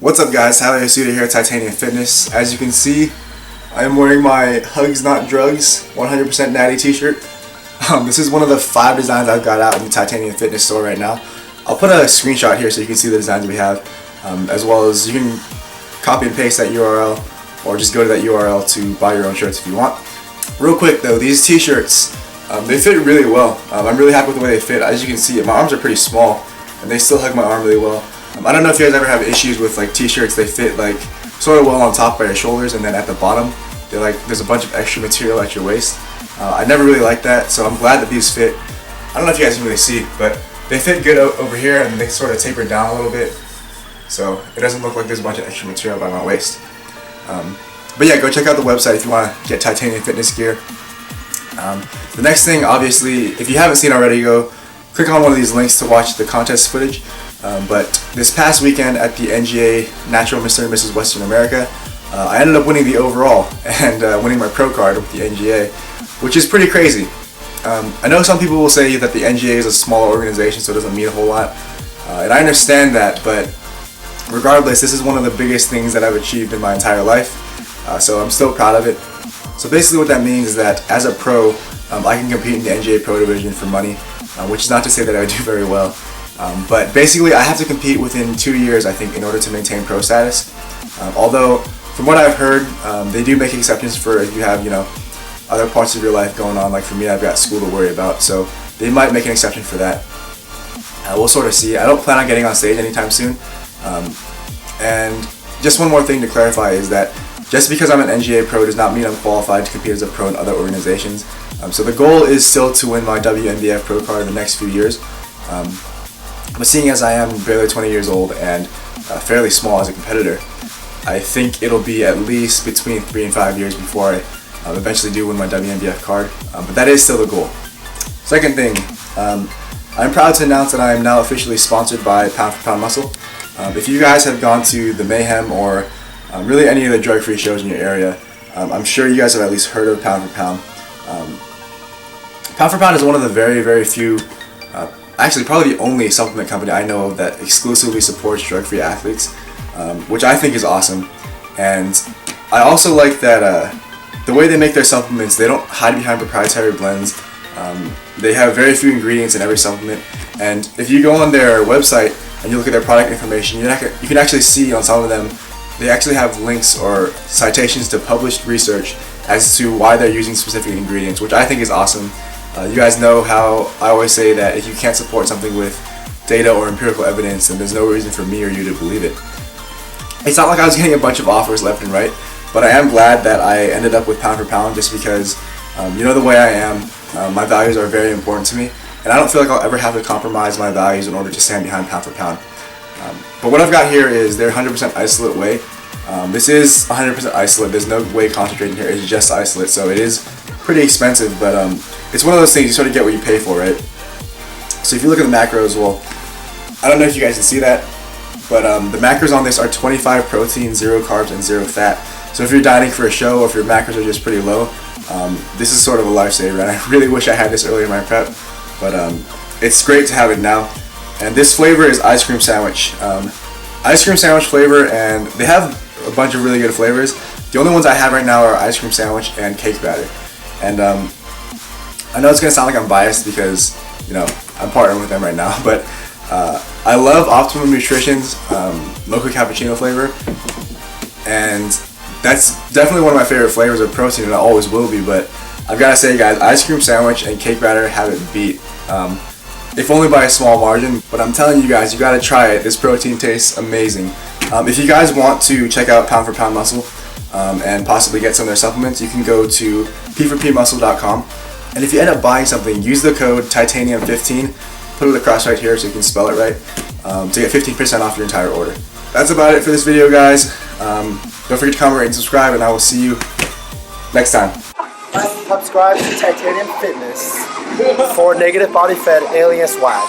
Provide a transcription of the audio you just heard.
What's up guys, Tyler Yasuda here at Tytaniumfitness. As you can see, I am wearing my Hugs Not Drugs 100% Natty t-shirt. This is one of the 5 designs I've got out in the Tytaniumfitness store right now. I'll put a screenshot here so you can see the designs we have, as well as you can copy and paste that URL or just go to that URL to buy your own shirts if you want. Real quick though, these t-shirts, they fit really well. I'm really happy with the way they fit. As you can see, my arms are pretty small and they still hug my arm really well. I don't know if you guys ever have issues with like t-shirts. They fit like sort of well on top by your shoulders, and then at the bottom there's a bunch of extra material at your waist. I never really liked that, so I'm glad that these fit. I don't know if you guys can really see, but they fit good over here, and they sort of taper down a little bit, so it doesn't look like there's a bunch of extra material by my waist. But yeah, go check out the website if you want to get Tytanium Fitness gear. The next thing, obviously, if you haven't seen already, go click on one of these links to watch the contest footage. But this past weekend at the NGA Natural Mr. and Mrs. Western America, I ended up winning the overall and winning my pro card with the NGA, which is pretty crazy. I know some people will say that the NGA is a smaller organization, so it doesn't mean a whole lot, and I understand that, but regardless, this is one of the biggest things that I've achieved in my entire life, so I'm still proud of it. So basically what that means is that as a pro, I can compete in the NGA Pro Division for money, which is not to say that I do very well. But basically I have to compete within 2 years, I think, in order to maintain pro status. Although, from what I've heard, they do make exceptions for if you have, other parts of your life going on. Like for me, I've got school to worry about, so they might make an exception for that. We'll sort of see. I don't plan on getting on stage anytime soon. And just one more thing to clarify is that just because I'm an NGA pro does not mean I'm qualified to compete as a pro in other organizations. So the goal is still to win my wnbf pro card in the next few years. But seeing as I am barely 20 years old and fairly small as a competitor, I think it'll be at least between 3 and 5 years before I eventually do win my wnbf card. But that is still the goal. Second thing, I'm proud to announce that I am now officially sponsored by Pound for Pound Muscle. If you guys have gone to the Mayhem or really any of the drug-free shows in your area, I'm sure you guys have at least heard of Pound for Pound. Pound for Pound is one of the very, very few, actually probably the only supplement company I know of that exclusively supports drug-free athletes, which I think is awesome. And I also like that the way they make their supplements, they don't hide behind proprietary blends. They have very few ingredients in every supplement, and if you go on their website and you look at their product information, you can actually see on some of them they actually have links or citations to published research as to why they're using specific ingredients, which I think is awesome. You guys know how I always say that if you can't support something with data or empirical evidence, then there's no reason for me or you to believe it. It's not like I was getting a bunch of offers left and right, but I am glad that I ended up with Pound for Pound just because, the way I am, my values are very important to me, and I don't feel like I'll ever have to compromise my values in order to stand behind Pound for Pound. But what I've got here is their 100% isolate whey. This is 100% isolate. There's no whey concentrate in here. It's just isolate, so it is pretty expensive, but it's one of those things you sort of get what you pay for, right? So if you look at the macros, well, I don't know if you guys can see that, but the macros on this are 25 protein, 0 carbs, and 0 fat. So if you're dieting for a show or if your macros are just pretty low, this is sort of a lifesaver, and I really wish I had this earlier in my prep, but it's great to have it now. And this flavor is ice cream sandwich. Ice cream sandwich flavor, and they have a bunch of really good flavors. The only ones I have right now are ice cream sandwich and cake batter. And I know it's going to sound like I'm biased because, I'm partnering with them right now, but I love Optimum Nutrition's mocha cappuccino flavor, and that's definitely one of my favorite flavors of protein, and it always will be. But I've got to say, guys, ice cream sandwich and cake batter have it beat, if only by a small margin. But I'm telling you guys, you got to try it. This protein tastes amazing. If you guys want to check out Pound for Pound Muscle and possibly get some of their supplements, you can go to p4pmuscle.com, and if you end up buying something, use the code Tytanium15, put it across right here so you can spell it right, to get 15% off your entire order. That's about it for this video, guys. Don't forget to comment, rate, and subscribe, and I will see you next time. Subscribe to Tytanium Fitness for negative body fat alien swag.